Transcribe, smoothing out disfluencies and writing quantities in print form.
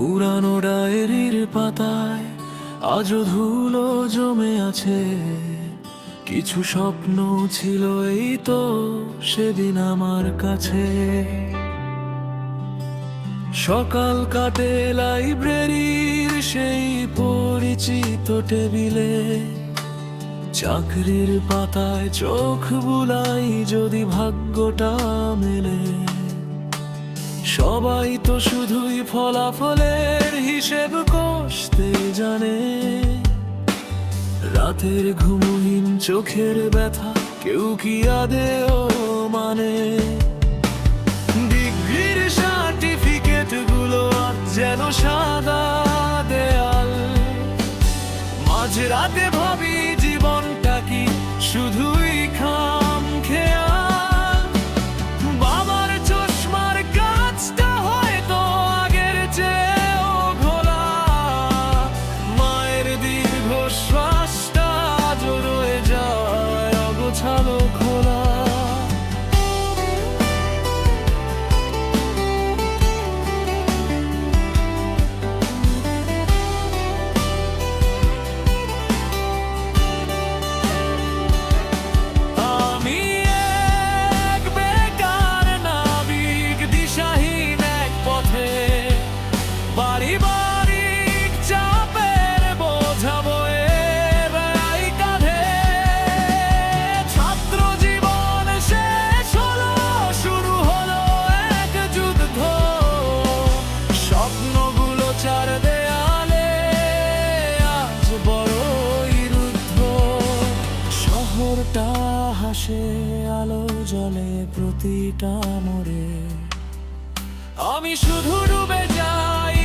পুরানো ডায়েরির পাতায় আজও ধুলো জমে আছে। কিছু স্বপ্ন ছিল এই তো সেদিন আমার কাছে। সকাল কাটে লাইব্রেরির সেই পরিচিত টেবিলে, চাকরির পাতায় চোখ বুলাই যদি ভাগ্যটা মেলে। সবাই তো শুধুই ফলাফলের হিসেব কষতে জানে, রাতের ঘুমহীন চোখের ব্যথা কেউ কি আদেও মানে? ডিগ্রির সার্টিফিকেট গুলো আজ যেন সাদা দেয়াল, মাঝরাতে ভাবি জীবনটা কি শুধুই খামখেয়াল। বাবার চশমার কাজটা হয়তো আগের চেয়েও ঘোলা, মায়ের দীর্ঘশ্বাসটা আজও রয়ে যায় অগোছালো খোলা। পারিবারিক চাপের বোঝা বয়ে বেড়াই কাঁধে, ছাত্র জীবন শেষ হলো, শুরু হলো এক যুদ্ধ। স্বপ্নগুলো চার দেয়ালে আজ বড়ই রুদ্ধ। শহরটা হাসে, আলো জ্বলে প্রতিটা মোড়ে, আমি শুধু ডুবে যাই